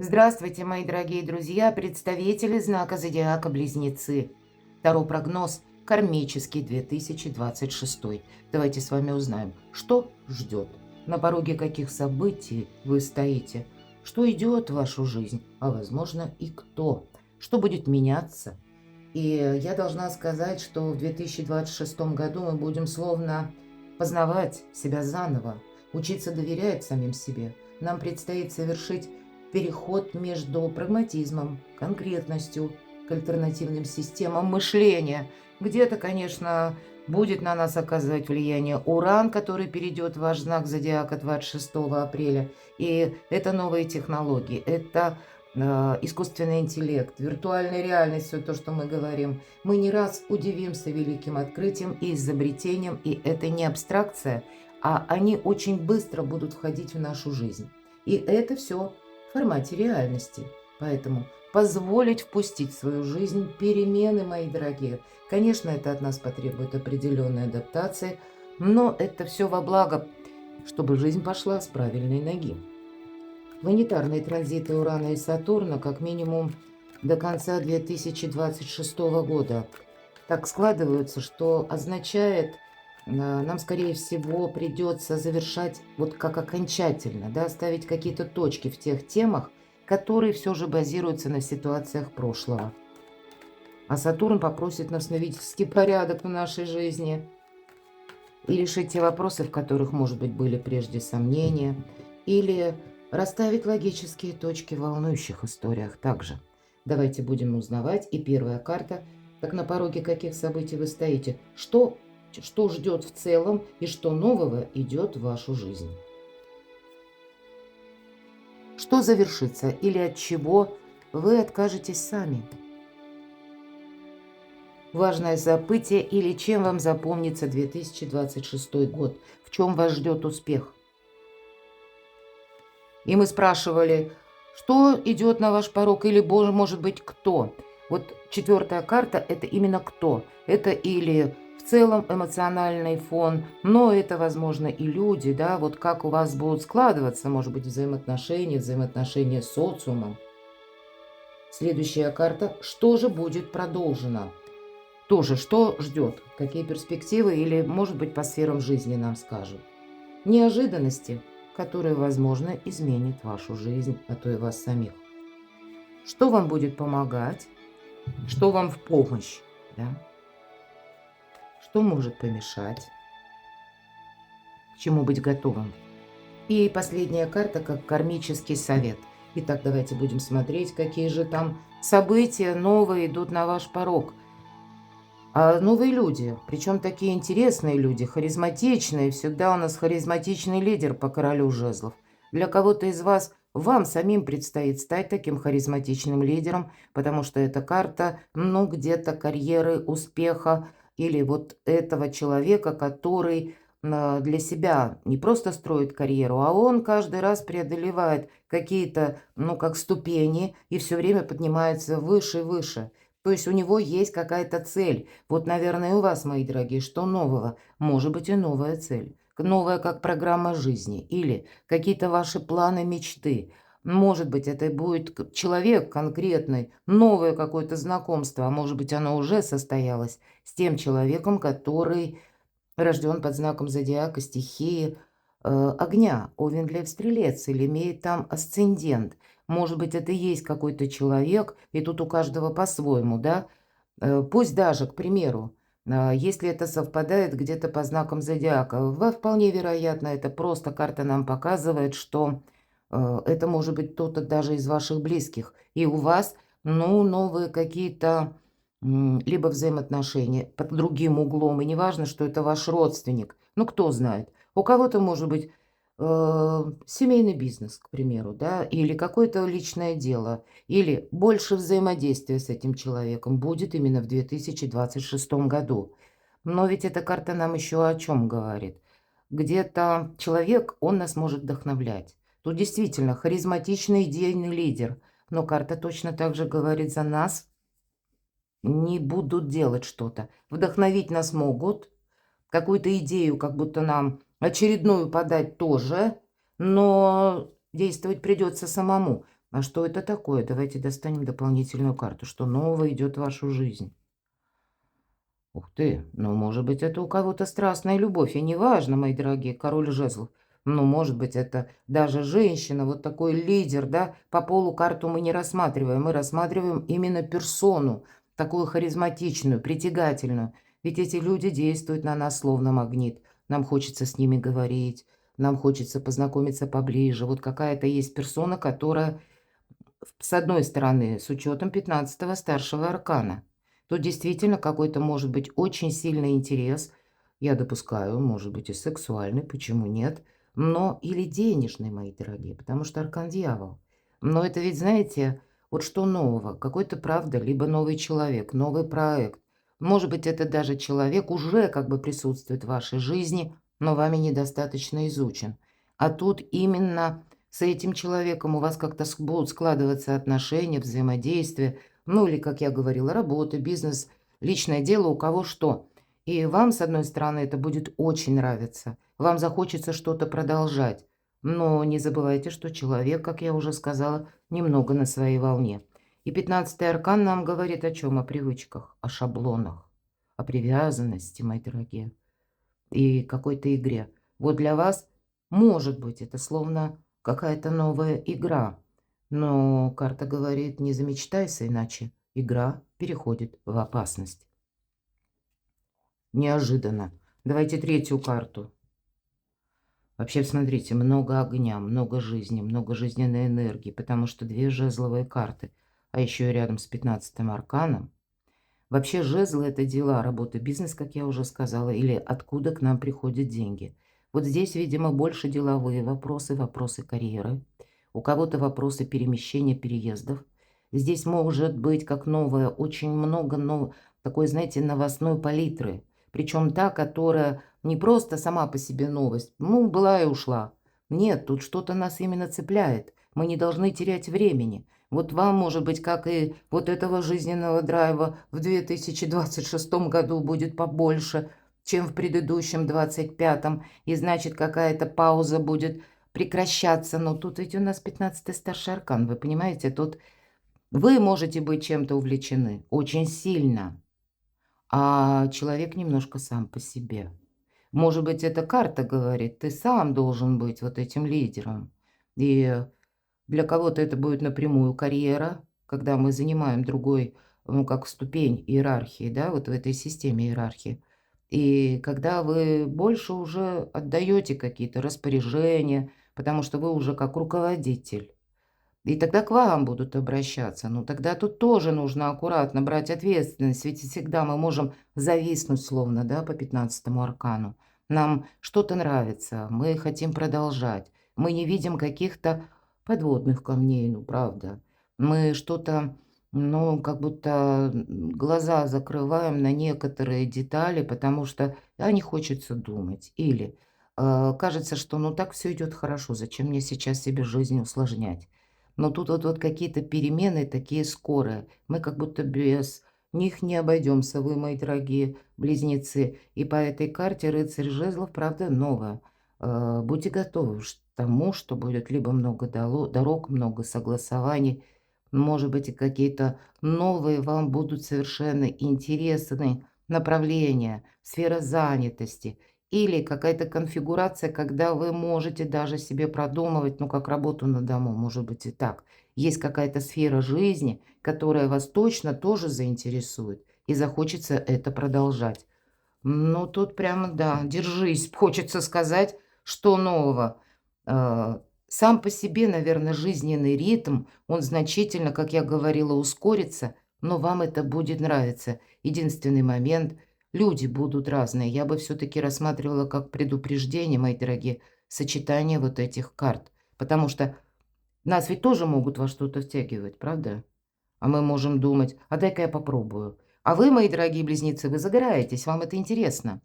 Здравствуйте, мои дорогие друзья, представители знака зодиака Близнецы. Второй прогноз кармический 2026. Давайте с вами узнаем, что ждет, на пороге каких событий вы стоите, что идет в вашу жизнь, а возможно и кто, что будет меняться. И я должна сказать, что в 2026 году мы будем словно познавать себя заново, учиться доверять самим себе. Нам предстоит совершить переход между прагматизмом, конкретностью к альтернативным системам мышления. Где-то, конечно, будет на нас оказывать влияние Уран, который перейдет в ваш знак зодиака 26 апреля. И это новые технологии, это искусственный интеллект, виртуальная реальность, все то, что мы говорим. Мы не раз удивимся великим открытием и изобретением, и это не абстракция, а они очень быстро будут входить в нашу жизнь. И это все в формате реальности. Поэтому позволить впустить в свою жизнь перемены, мои дорогие. Конечно, это от нас потребует определенной адаптации, но это все во благо, чтобы жизнь пошла с правильной ноги. Планетарные транзиты Урана и Сатурна как минимум до конца 2026 года так складываются, что означает, нам, скорее всего, придется завершать вот как окончательно, да, ставить какие-то точки в тех темах, которые все же базируются на ситуациях прошлого. А Сатурн попросит нас навести порядок в нашей жизни и решить те вопросы, в которых, может быть, были прежде сомнения, или расставить логические точки в волнующих историях также. Давайте будем узнавать. И первая карта, так на пороге каких событий вы стоите, что ждет в целом и что нового идет в вашу жизнь. Что завершится или от чего вы откажетесь сами. Важное событие или чем вам запомнится 2026 год, в чем вас ждет успех. И мы спрашивали, что идет на ваш порог или, боже, может быть, кто. Вот четвертая карта – это именно кто. Это или в целом эмоциональный фон, но это, возможно, и люди, да, вот как у вас будут складываться, может быть, взаимоотношения с социумом. Следующая карта – что же будет продолжено. Тоже, что ждет, какие перспективы или, может быть, по сферам жизни нам скажут. Неожиданности, которые, возможно, изменят вашу жизнь, а то и вас самих. Что вам будет помогать, что вам в помощь, да? Что может помешать, к чему быть готовым. И последняя карта как кармический совет. Итак, давайте будем смотреть, какие же там события новые идут на ваш порог. А новые люди, причем такие интересные люди, харизматичные. Всегда у нас харизматичный лидер по королю жезлов. Для кого-то из вас, вам самим предстоит стать таким харизматичным лидером, потому что эта карта, ну, где-то карьеры, успеха или вот этого человека, который для себя не просто строит карьеру, а он каждый раз преодолевает какие-то, ну, как ступени и все время поднимается выше и выше. То есть у него есть какая-то цель. Вот, наверное, и у вас, мои дорогие, что нового? Может быть, и новая цель. Новая как программа жизни. Или какие-то ваши планы, мечты. Может быть, это будет человек конкретный, новое какое-то знакомство, а может быть, оно уже состоялось с тем человеком, который рожден под знаком зодиака стихии огня, Овен Лев Стрелец, или имеет там асцендент. Может быть, это и есть какой-то человек, и тут у каждого по-своему, да? Пусть даже, к примеру, если это совпадает где-то по знакам зодиака, вполне вероятно, это просто карта нам показывает, что это может быть кто-то даже из ваших близких. И у вас, ну, новые какие-то либо взаимоотношения под другим углом, и неважно, что это ваш родственник. Ну, кто знает. У кого-то может быть семейный бизнес, к примеру, да, или какое-то личное дело, или больше взаимодействия с этим человеком будет именно в 2026 году. Но ведь эта карта нам еще о чем говорит? Где-то человек, он нас может вдохновлять. Тут действительно харизматичный идейный лидер, но карта точно так же говорит за нас, не будут делать что-то. Вдохновить нас могут, какую-то идею, как будто нам очередную подать тоже, но действовать придется самому. А что это такое? Давайте достанем дополнительную карту. Что нового идет в вашу жизнь? Ух ты, ну, может быть, это у кого-то страстная любовь, и неважно, мои дорогие, король жезлов. Ну, может быть, это даже женщина, вот такой лидер, да, по полу карту мы не рассматриваем, мы рассматриваем именно персону, такую харизматичную, притягательную. Ведь эти люди действуют на нас словно магнит. Нам хочется с ними говорить, нам хочется познакомиться поближе. Вот какая-то есть персона, которая с одной стороны, с учетом 15-го старшего аркана. Тут действительно какой-то может быть очень сильный интерес, я допускаю, может быть и сексуальный, почему нет, но или денежный, мои дорогие, потому что аркан дьявол. Но это ведь, знаете, вот что нового? Какой-то, правда, либо новый человек, новый проект. Может быть, это даже человек уже как бы присутствует в вашей жизни, но вами недостаточно изучен. А тут именно с этим человеком у вас как-то будут складываться отношения, взаимодействие, ну или, как я говорила, работа, бизнес, личное дело, у кого что. И вам, с одной стороны, это будет очень нравиться, вам захочется что-то продолжать. Но не забывайте, что человек, как я уже сказала, немного на своей волне. И 15-й аркан нам говорит о чем? О привычках, о шаблонах, о привязанности, мои дорогие, и какой-то игре. Вот для вас, может быть, это словно какая-то новая игра. Но карта говорит, не замечтайся, иначе игра переходит в опасность. Неожиданно. Давайте третью карту. Вообще, смотрите, много огня, много жизни, много жизненной энергии, потому что две жезловые карты, а еще и рядом с 15-м арканом. Вообще жезлы – это дела, работа, бизнес, как я уже сказала, или откуда к нам приходят деньги. Вот здесь, видимо, больше деловые вопросы, вопросы карьеры. У кого-то вопросы перемещения, переездов. Здесь может быть как новое, очень много такой, знаете, новостной палитры. Причем та, которая не просто сама по себе новость, ну, была и ушла. Нет, тут что-то нас именно цепляет. Мы не должны терять времени. Вот вам, может быть, как и вот этого жизненного драйва в 2026 году будет побольше, чем в предыдущем 25-м, и значит, какая-то пауза будет прекращаться. Но тут ведь у нас 15-й старший аркан, вы понимаете? Тут вы можете быть чем-то увлечены очень сильно, а человек немножко сам по себе. Может быть, эта карта говорит, ты сам должен быть вот этим лидером. И для кого-то это будет напрямую карьера, когда мы занимаем другой, ну, как ступень иерархии, да, вот в этой системе иерархии. И когда вы больше уже отдаете какие-то распоряжения, потому что вы уже как руководитель. И тогда к вам будут обращаться. Ну, тогда тут тоже нужно аккуратно брать ответственность, ведь всегда мы можем зависнуть словно, да, по 15-му аркану. Нам что-то нравится, мы хотим продолжать. Мы не видим каких-то подводных камней, ну, правда. Мы что-то, ну, как будто глаза закрываем на некоторые детали, потому что не хочется думать. Или кажется, что ну так все идет хорошо, зачем мне сейчас себе жизнь усложнять? Но тут вот какие-то перемены такие скорые. Мы как будто без них не обойдемся, вы, мои дорогие близнецы. И по этой карте рыцарь жезлов, правда, новая. Будьте готовы к тому, что будет либо много дорог, много согласований, может быть, и какие-то новые вам будут совершенно интересные направления, сфера занятости – или какая-то конфигурация, когда вы можете даже себе продумывать, ну, как работу на дому, может быть и так. Есть какая-то сфера жизни, которая вас точно тоже заинтересует, и захочется это продолжать. Ну, тут прямо, да, держись, хочется сказать, что нового. Сам по себе, наверное, жизненный ритм, он значительно, как я говорила, ускорится, но вам это будет нравиться. Единственный момент – люди будут разные. Я бы все-таки рассматривала как предупреждение, мои дорогие, сочетание вот этих карт. Потому что нас ведь тоже могут во что-то втягивать, правда? А мы можем думать, а дай-ка я попробую. А вы, мои дорогие близнецы, вы загораетесь, вам это интересно.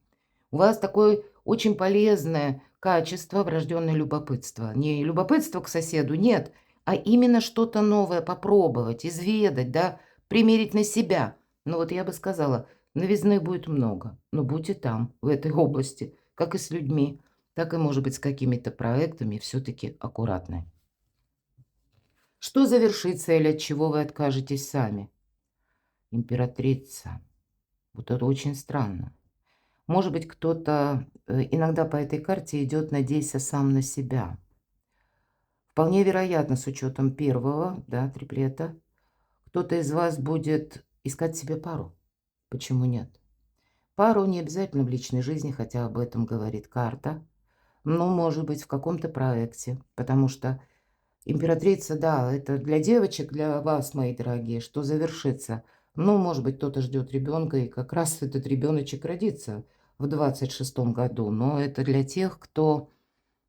У вас такое очень полезное качество, врожденное любопытство. Не любопытство к соседу, нет, а именно что-то новое попробовать, изведать, да, примерить на себя. Ну вот я бы сказала, новизны будет много, но будьте там, в этой области, как и с людьми, так и, может быть, с какими-то проектами, все-таки аккуратны. Что завершится или от чего вы откажетесь сами? Императрица. Вот это очень странно. Может быть, кто-то иногда по этой карте идет, надейся сам на себя. Вполне вероятно, с учетом первого, да, триплета, кто-то из вас будет искать себе пару. Почему нет? Пару не обязательно в личной жизни, хотя об этом говорит карта, но, может быть, в каком-то проекте, потому что императрица, да, это для девочек, для вас, мои дорогие, что завершится. Ну, может быть, кто-то ждет ребенка, и как раз этот ребеночек родится в 26-м году. Но это для тех,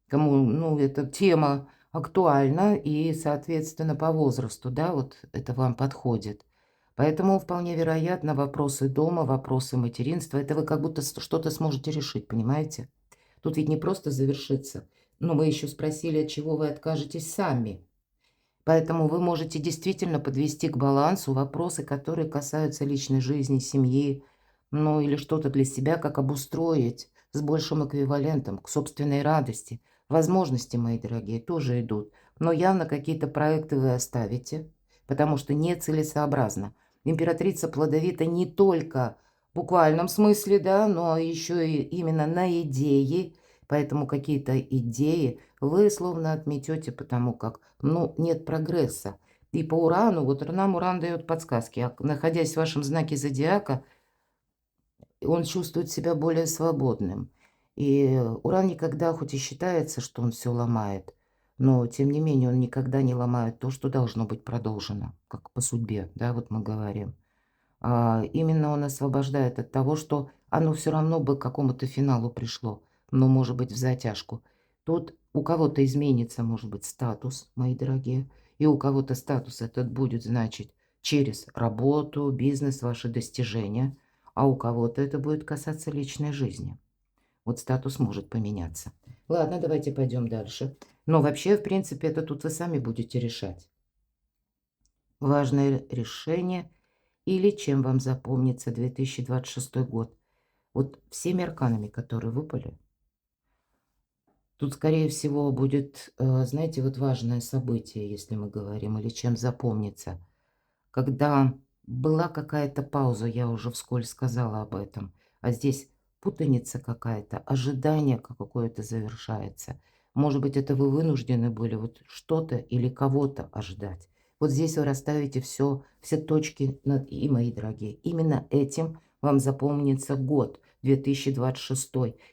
кому, ну, эта тема актуальна и, соответственно, по возрасту, да, вот это вам подходит. Поэтому вполне вероятно вопросы дома, вопросы материнства, это вы как будто что-то сможете решить, понимаете? Тут ведь не просто завершится, но мы еще спросили, от чего вы откажетесь сами. Поэтому вы можете действительно подвести к балансу вопросы, которые касаются личной жизни, семьи, ну или что-то для себя, как обустроить с большим эквивалентом к собственной радости. Возможности, мои дорогие, тоже идут, но явно какие-то проекты вы оставите, потому что нецелесообразно. Императрица плодовита не только в буквальном смысле, да, но еще и именно на идеи, поэтому какие-то идеи вы словно отметете, потому как, ну, нет прогресса. И по Урану, вот нам Уран дает подсказки, а находясь в вашем знаке зодиака, он чувствует себя более свободным. И Уран никогда, хоть и считается, что он все ломает, но тем не менее он никогда не ломает то, что должно быть продолжено, как по судьбе, да, вот мы говорим. Именно он освобождает от того, что оно все равно бы к какому-то финалу пришло, но, может быть, в затяжку. Тут у кого-то изменится, может быть, статус, мои дорогие, и у кого-то статус этот будет значить через работу, бизнес, ваши достижения, а у кого-то это будет касаться личной жизни. Вот статус может поменяться. Ладно, давайте пойдем дальше. Но вообще, в принципе, это тут вы сами будете решать. Важное решение или чем вам запомнится 2026 год? Вот всеми арканами, которые выпали, тут, скорее всего, будет, знаете, вот важное событие, если мы говорим, или чем запомнится. Когда была какая-то пауза, я уже вскользь сказала об этом, а здесь путаница какая-то, ожидание какое-то завершается. Может быть, это вы вынуждены были вот что-то или кого-то ожидать. Вот здесь вы расставите все точки над «и», мои дорогие. Именно этим вам запомнится год 2026,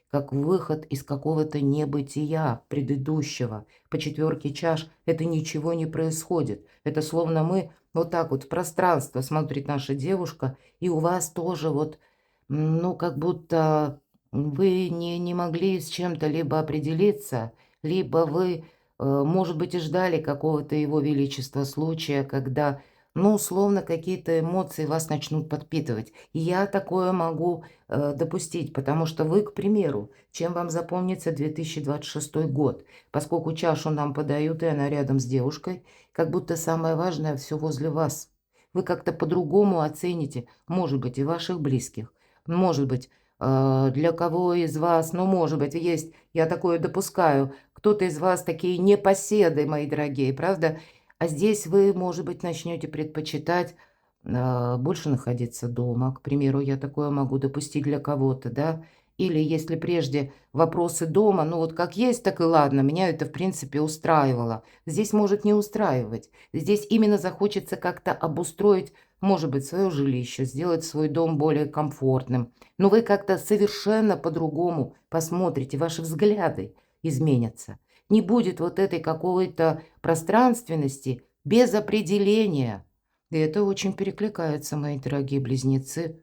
как выход из какого-то небытия предыдущего. По четверке чаш это ничего не происходит. Это словно мы вот так вот в пространство смотрит наша девушка, и у вас тоже вот, ну, как будто вы не могли с чем-то либо определиться, либо вы, может быть, и ждали какого-то его величества случая, когда, ну, условно, какие-то эмоции вас начнут подпитывать. И я такое могу допустить, потому что вы, к примеру, чем вам запомнится 2026 год, поскольку чашу нам подают, и она рядом с девушкой, как будто самое важное все возле вас. Вы как-то по-другому оцените, может быть, и ваших близких, может быть, для кого из вас, ну, может быть, есть, я такое допускаю, кто-то из вас такие непоседы, мои дорогие, правда? А здесь вы, может быть, начнете предпочитать больше находиться дома, к примеру, я такое могу допустить для кого-то, да? Или если прежде вопросы дома, ну вот как есть, так и ладно, меня это в принципе устраивало. Здесь может не устраивать. Здесь именно захочется как-то обустроить, может быть, свое жилище, сделать свой дом более комфортным. Но вы как-то совершенно по-другому посмотрите, ваши взгляды изменятся. Не будет вот этой какой-то пространственности без определения. И это очень перекликается, мои дорогие близнецы,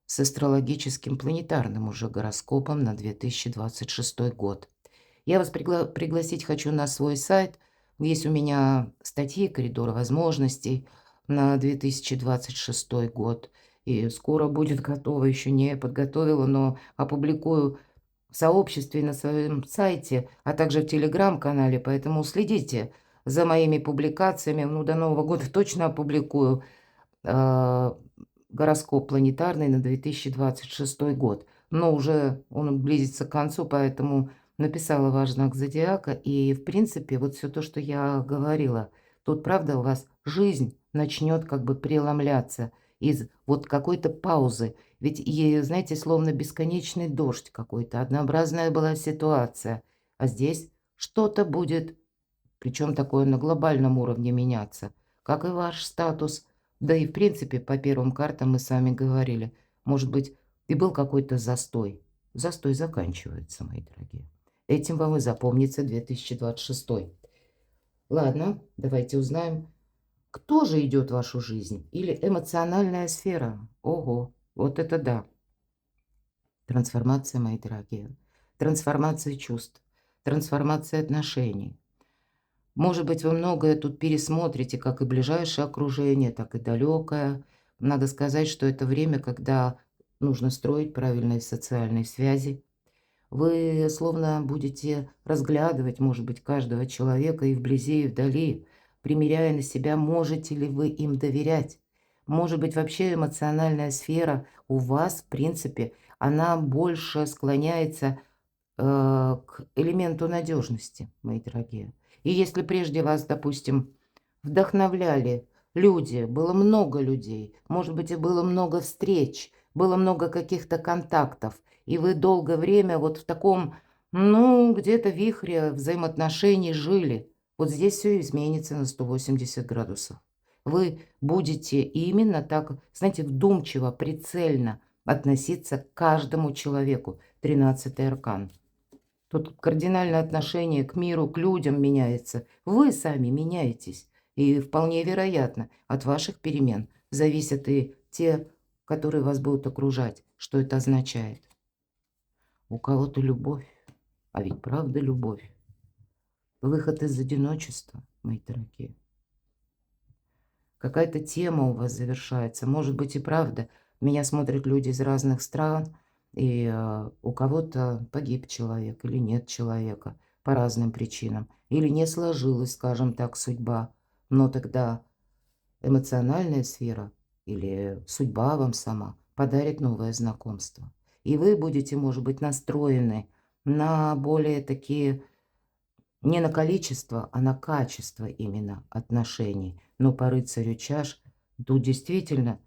с астрологическим планетарным уже гороскопом на 2026 год. Я вас пригласить хочу на свой сайт. Есть у меня статьи «Коридор возможностей» на 2026 год. И скоро будет готово, еще не подготовила, но опубликую в сообществе на своем сайте, а также в телеграм-канале. Поэтому следите за моими публикациями. Ну, до Нового года точно опубликую а, гороскоп планетарный на 2026 год. Но уже он близится к концу, поэтому написала ваш знак зодиака. И, в принципе, вот все то, что я говорила, Тут, правда, у вас жизнь начнет как бы преломляться из вот какой-то паузы. Ведь, знаете, словно бесконечный дождь какой-то, однообразная была ситуация. А здесь что-то будет, причем такое на глобальном уровне меняться, как и ваш статус. Да и, в принципе, по первым картам мы с вами говорили, может быть, и был какой-то застой. Застой заканчивается, мои дорогие. Этим вам и запомнится 2026. Ладно, давайте узнаем, кто же идет в вашу жизнь? Или эмоциональная сфера? Ого, вот это да. Трансформация, мои дорогие. Трансформация чувств, трансформация отношений. Может быть, вы многое тут пересмотрите, как и ближайшее окружение, так и далекое. Надо сказать, что это время, когда нужно строить правильные социальные связи. Вы словно будете разглядывать, может быть, каждого человека и вблизи, и вдали, примеряя на себя, можете ли вы им доверять. Может быть, вообще эмоциональная сфера у вас, в принципе, она больше склоняется к элементу надежности, мои дорогие. И если прежде вас, допустим, вдохновляли люди, было много людей, может быть, и было много встреч, было много каких-то контактов, и вы долгое время вот в таком, ну, где-то вихре взаимоотношений жили, вот здесь все изменится на 180 градусов. Вы будете именно так, знаете, вдумчиво, прицельно относиться к каждому человеку. 13-й аркан. Тут кардинальное отношение к миру, к людям меняется. Вы сами меняетесь. И вполне вероятно, от ваших перемен зависят и те, которые вас будут окружать. Что это означает? У кого-то любовь, а ведь правда любовь. Выход из одиночества, мои дорогие. Какая-то тема у вас завершается. Может быть и правда. Меня смотрят люди из разных стран, и у кого-то погиб человек или нет человека по разным причинам. Или не сложилась, скажем так, судьба. Но тогда эмоциональная сфера или судьба вам сама подарит новое знакомство. И вы будете, может быть, настроены на более такие не на количество, а на качество именно отношений. Но по рыцарю чаш тут действительно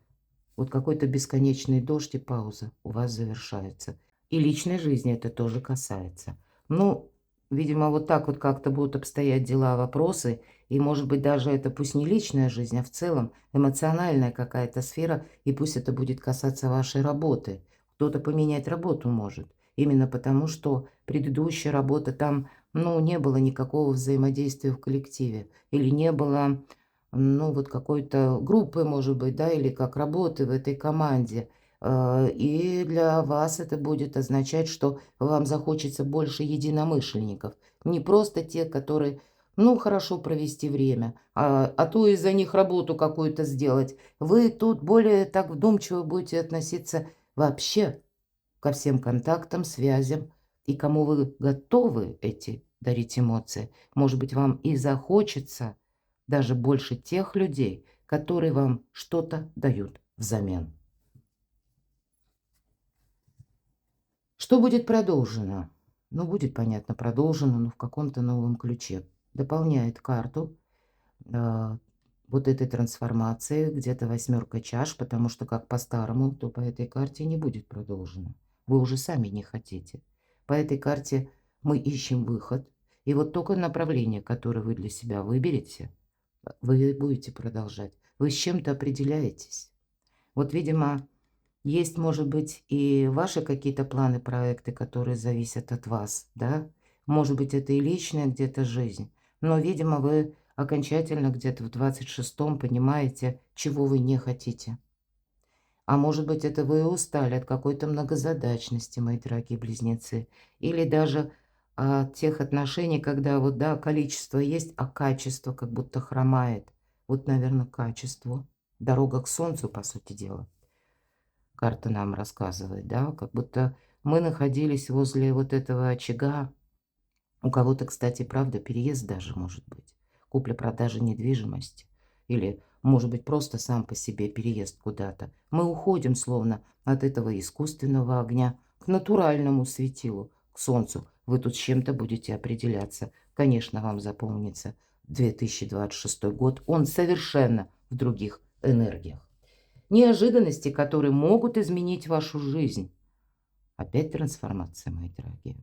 вот какой-то бесконечный дождь и пауза у вас завершается. И личной жизни это тоже касается. Ну, видимо, вот так вот как-то будут обстоять дела, вопросы. И, может быть, даже это пусть не личная жизнь, а в целом эмоциональная какая-то сфера. И пусть это будет касаться вашей работы. Кто-то поменять работу может. Именно потому, что предыдущая работа там, ну, не было никакого взаимодействия в коллективе. Или не было, ну, вот какой-то группы, может быть, да, или как работы в этой команде. И для вас это будет означать, что вам захочется больше единомышленников. Не просто те, которые, ну, хорошо провести время, а то и за них работу какую-то сделать. Вы тут более так вдумчиво будете относиться вообще ко всем контактам, связям, и кому вы готовы эти дарить эмоции. Может быть, вам и захочется даже больше тех людей, которые вам что-то дают взамен. Что будет продолжено? Ну, будет, понятно, продолжено, но в каком-то новом ключе. Дополняет карту а, вот этой трансформации, где-то 8 чаш, потому что как по-старому, то по этой карте не будет продолжено. Вы уже сами не хотите. По этой карте мы ищем выход. И вот только направление, которое вы для себя выберете, вы будете продолжать. Вы с чем-то определяетесь. Вот, видимо, есть, может быть, и ваши какие-то планы, проекты, которые зависят от вас, да? Может быть, это и личная где-то жизнь. Но, видимо, вы окончательно где-то в 26-м понимаете, чего вы не хотите. А может быть, это вы устали от какой-то многозадачности, мои дорогие близнецы. Или даже от тех отношений, когда вот, да, количество есть, а качество как будто хромает. Вот, наверное, качество. Дорога к солнцу, по сути дела. Карта нам рассказывает, да, как будто мы находились возле вот этого очага. У кого-то, кстати, правда, переезд даже может быть. Купля-продажа недвижимости. Или, может быть, просто сам по себе переезд куда-то. Мы уходим словно от этого искусственного огня к натуральному светилу, к солнцу. Вы тут с чем-то будете определяться. Конечно, вам запомнится 2026 год, он совершенно в других энергиях. Неожиданности, которые могут изменить вашу жизнь. Опять трансформация, мои дорогие.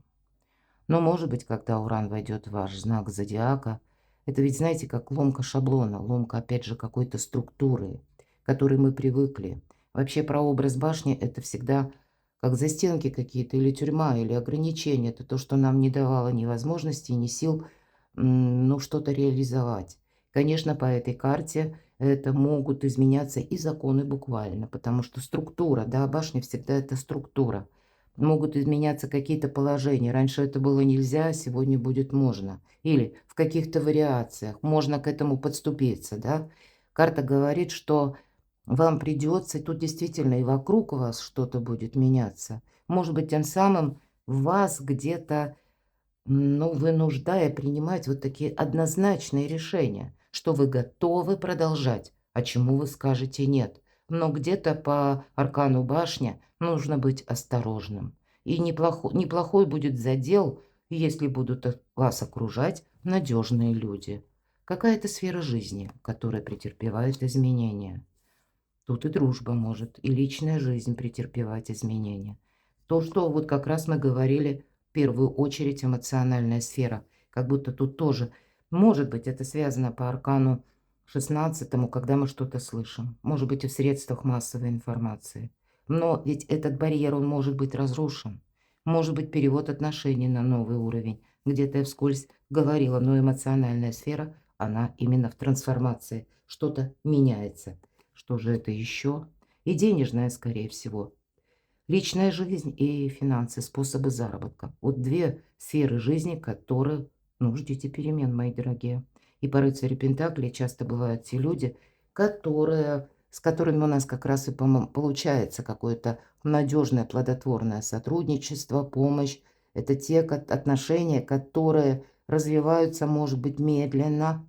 Но, может быть, когда Уран войдет в ваш знак зодиака, это ведь, знаете, как ломка шаблона, ломка, опять же, какой-то структуры, к которой мы привыкли. Вообще, прообраз башни – это всегда как застенки какие-то, или тюрьма, или ограничения. Это то, что нам не давало ни возможности, ни сил, ну, что-то реализовать. Конечно, по этой карте это могут изменяться и законы буквально, потому что структура, да, башня всегда это структура. Могут изменяться какие-то положения. Раньше это было нельзя, сегодня будет можно. Или в каких-то вариациях можно к этому подступиться, да. Карта говорит, что вам придется, и тут действительно и вокруг вас что-то будет меняться. Может быть, тем самым вас где-то, ну, вынуждая принимать вот такие однозначные решения, что вы готовы продолжать, а чему вы скажете нет. Но где-то по аркану башня нужно быть осторожным. И неплохой будет задел, если будут вас окружать надежные люди. Какая-то сфера жизни, которая претерпевает изменения. Тут и дружба может, и личная жизнь претерпевать изменения. То, что вот как раз мы говорили, в первую очередь эмоциональная сфера, как будто тут тоже, может быть, это связано по аркану 16, когда мы что-то слышим, может быть, и в средствах массовой информации. Но ведь этот барьер, он может быть разрушен, может быть, перевод отношений на новый уровень. Где-то я вскользь говорила, но эмоциональная сфера, она именно в трансформации, что-то меняется. Что же это еще? И денежная, скорее всего. Личная жизнь и финансы, способы заработка. Вот две сферы жизни, которые, ну, ждите перемен, мои дорогие. И по рыцарю Пентаклей часто бывают те люди, с которыми у нас как раз и получается какое-то надежное, плодотворное сотрудничество, помощь. Это те отношения, которые развиваются, может быть, медленно,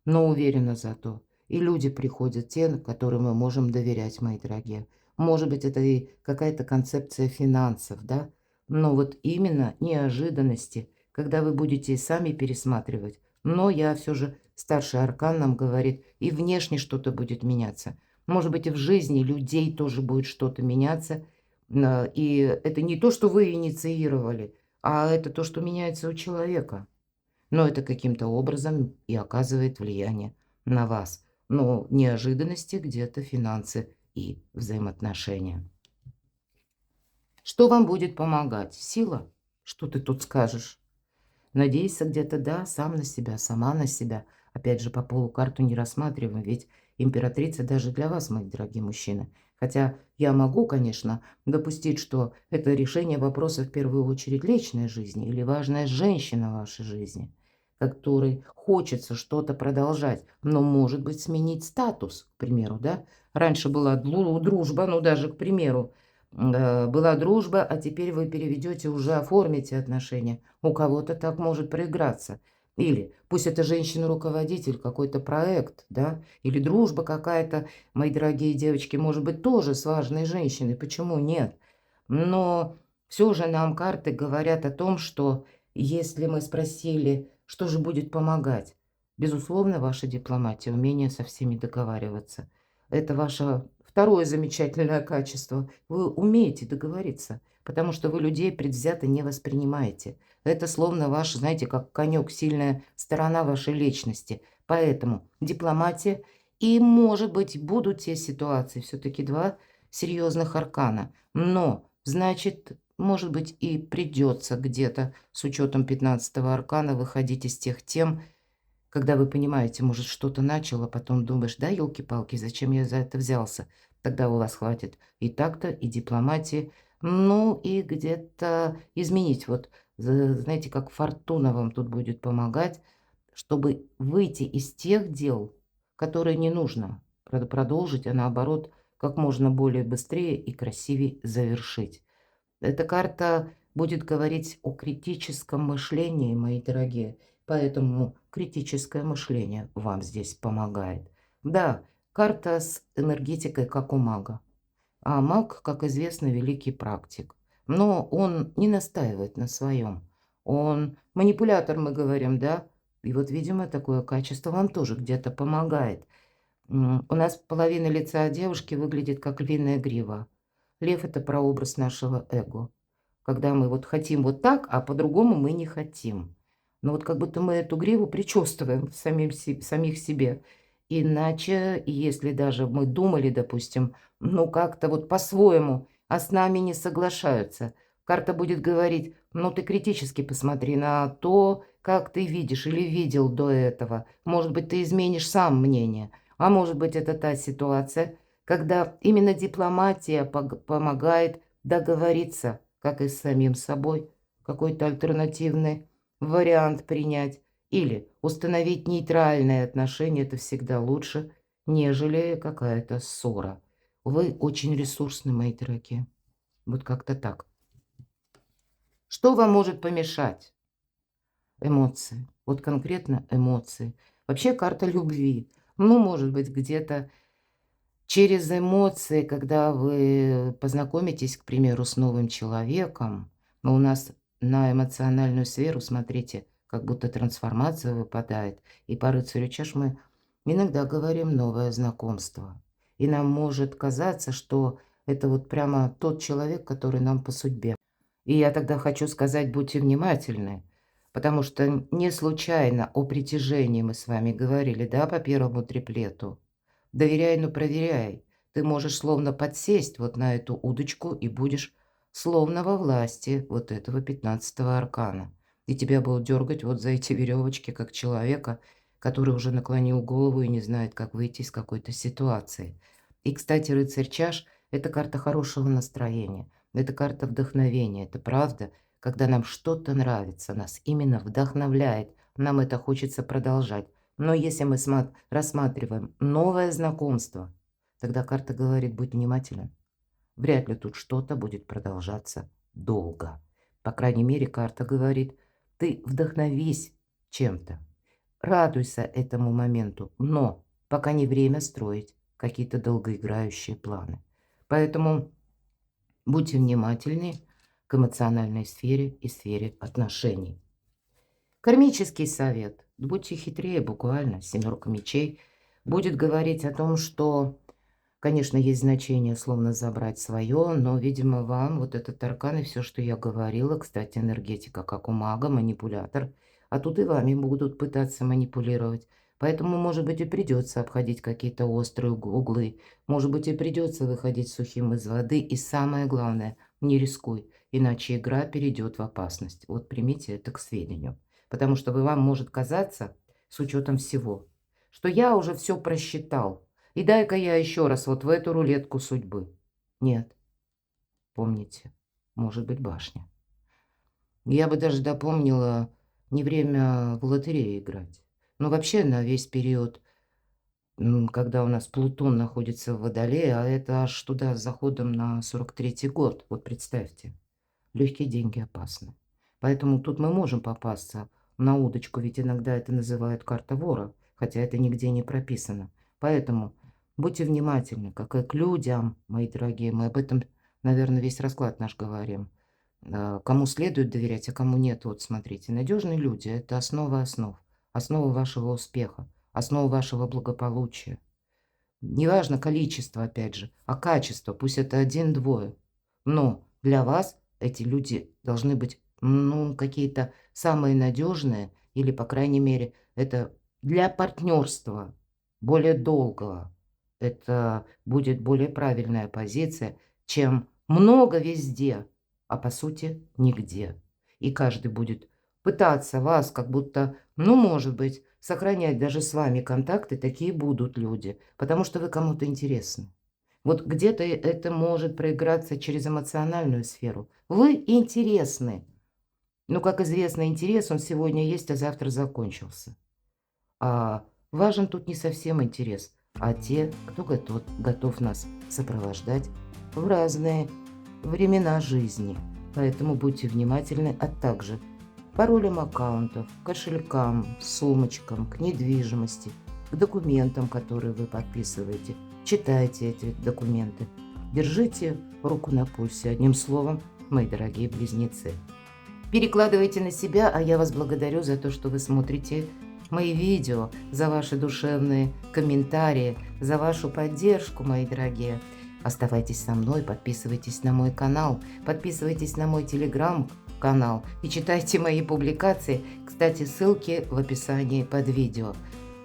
но уверенно зато. И люди приходят те, которым мы можем доверять, мои дорогие. Может быть, это и какая-то концепция финансов, да? Но вот именно неожиданности, когда вы будете и сами пересматривать. Но я все же, старший аркан нам говорит, и внешне что-то будет меняться. Может быть, и в жизни людей тоже будет что-то меняться. И это не то, что вы инициировали, а это то, что меняется у человека. Но это каким-то образом и оказывает влияние на вас. Но неожиданности где-то финансы и взаимоотношения. Что вам будет помогать? Сила? Что ты тут скажешь? Надеяться где-то, да, сам на себя, сама на себя. Опять же, по полукарту не рассматриваем, ведь императрица даже для вас, мои дорогие мужчины. Хотя я могу, конечно, допустить, что это решение вопроса в первую очередь личной жизни или важная женщина в вашей жизни, которой хочется что-то продолжать, но, может быть, сменить статус, к примеру, да. Раньше была дружба, ну, даже, к примеру, была дружба, а теперь вы переведете, уже оформите отношения. У кого-то так может проиграться. Или пусть это женщина-руководитель, какой-то проект, да, или дружба какая-то, мои дорогие девочки, может быть, тоже с важной женщиной, почему нет? Но все же нам карты говорят о том, что если мы спросили, что же будет помогать, безусловно, ваша дипломатия, умение со всеми договариваться. Это ваше второе замечательное качество. Вы умеете договориться, потому что вы людей предвзято не воспринимаете. Это словно ваш, знаете, как конек, сильная сторона вашей личности. Поэтому дипломатия и, может быть, будут те ситуации, все-таки два серьезных аркана. Но, значит, может быть, и придется где-то с учетом 15-го аркана выходить из тех тем, когда вы понимаете, может, что-то начал, а потом думаешь, да, елки-палки, зачем я за это взялся? Тогда у вас хватит и такта, и дипломатии, ну и где-то изменить. Вот, знаете, как фортуна вам тут будет помогать, чтобы выйти из тех дел, которые не нужно продолжить, а наоборот, как можно более быстрее и красивее завершить. Эта карта будет говорить о критическом мышлении, мои дорогие, поэтому критическое мышление вам здесь помогает. Да, карта с энергетикой, как у мага. А маг, как известно, великий практик. Но он не настаивает на своем. Он манипулятор, мы говорим, да? И вот, видимо, такое качество вам тоже где-то помогает. У нас половина лица девушки выглядит как львиная грива. Лев – это прообраз нашего эго. Когда мы вот хотим вот так, а по-другому мы не хотим. Но вот как будто мы эту гриву причувствуем в самих себе. Иначе, если даже мы думали, допустим, ну как-то вот по-своему, а с нами не соглашаются, карта будет говорить, ну ты критически посмотри на то, как ты видишь или видел до этого. Может быть, ты изменишь сам мнение. А может быть, это та ситуация, когда именно дипломатия помогает договориться, как и с самим собой, какой-то альтернативный вариант принять. Или установить нейтральные отношения – это всегда лучше, нежели какая-то ссора. Вы очень ресурсны, мои дорогие. Вот как-то так. Что вам может помешать? Эмоции. Вот конкретно эмоции. Вообще карта любви. Ну, может быть, где-то через эмоции, когда вы познакомитесь, к примеру, с новым человеком, но у нас на эмоциональную сферу, смотрите, как будто трансформация выпадает. И по рыцарю чаш мы иногда говорим «новое знакомство». И нам может казаться, что это вот прямо тот человек, который нам по судьбе. И я тогда хочу сказать, будьте внимательны, потому что не случайно о притяжении мы с вами говорили, да, по первому триплету. Доверяй, но проверяй. Ты можешь словно подсесть вот на эту удочку и будешь словно во власти вот этого 15-го аркана. И тебя будут дергать вот за эти веревочки, как человека, который уже наклонил голову и не знает, как выйти из какой-то ситуации. И, кстати, рыцарь чаш – это карта хорошего настроения, это карта вдохновения, это правда, когда нам что-то нравится, нас именно вдохновляет, нам это хочется продолжать. Но если мы рассматриваем новое знакомство, тогда карта говорит, будь внимателен. Вряд ли тут что-то будет продолжаться долго. По крайней мере, карта говорит, ты вдохновись чем-то, радуйся этому моменту, но пока не время строить какие-то долгоиграющие планы. Поэтому будьте внимательны к эмоциональной сфере и сфере отношений. Кармический совет. Будьте хитрее, буквально, семерка мечей. Будет говорить о том, что, конечно, есть значение словно забрать свое, но, видимо, вам вот этот аркан и все, что я говорила, кстати, энергетика, как у мага, манипулятор, а тут и вами будут пытаться манипулировать. Поэтому, может быть, и придется обходить какие-то острые углы, может быть, и придется выходить сухим из воды, и самое главное, не рискуй, иначе игра перейдет в опасность. Вот примите это к сведению. Потому что вам может казаться, с учетом всего, что я уже все просчитал. И дай-ка я еще раз вот в эту рулетку судьбы. Нет, помните, может быть башня. Я бы даже дополнила, не время в лотерею играть. Но вообще на весь период, когда у нас Плутон находится в Водолее, а это аж туда с заходом на 43-й год, вот представьте, легкие деньги опасны. Поэтому тут мы можем попасться на удочку, ведь иногда это называют карта вора, хотя это нигде не прописано. Поэтому будьте внимательны, как и к людям, мои дорогие. Мы об этом, наверное, весь расклад наш говорим. Кому следует доверять, а кому нет. Вот смотрите, надежные люди – это основа основ, основа вашего успеха, основа вашего благополучия. Неважно количество, опять же, а качество, пусть это один-двое. Но для вас эти люди должны быть, ну, какие-то самые надежные, или, по крайней мере, это для партнерства более долгого. Это будет более правильная позиция, чем много везде, а по сути нигде. И каждый будет пытаться вас как будто, ну, может быть, сохранять даже с вами контакты, такие будут люди, потому что вы кому-то интересны. Вот где-то это может проиграться через эмоциональную сферу. Вы интересны. Но, как известно, интерес, он сегодня есть, а завтра закончился. А важен тут не совсем интерес, а те, кто готов нас сопровождать в разные времена жизни. Поэтому будьте внимательны, а также паролям аккаунтов, кошелькам, сумочкам, к недвижимости, к документам, которые вы подписываете. Читайте эти документы. Держите руку на пульсе. Одним словом, мои дорогие близнецы. Перекладывайте на себя, а я вас благодарю за то, что вы смотрите мои видео, за ваши душевные комментарии, за вашу поддержку, мои дорогие. Оставайтесь со мной, подписывайтесь на мой канал, подписывайтесь на мой телеграм-канал и читайте мои публикации. Кстати, ссылки в описании под видео.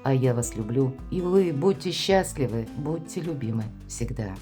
А я вас люблю, и вы будьте счастливы, будьте любимы всегда.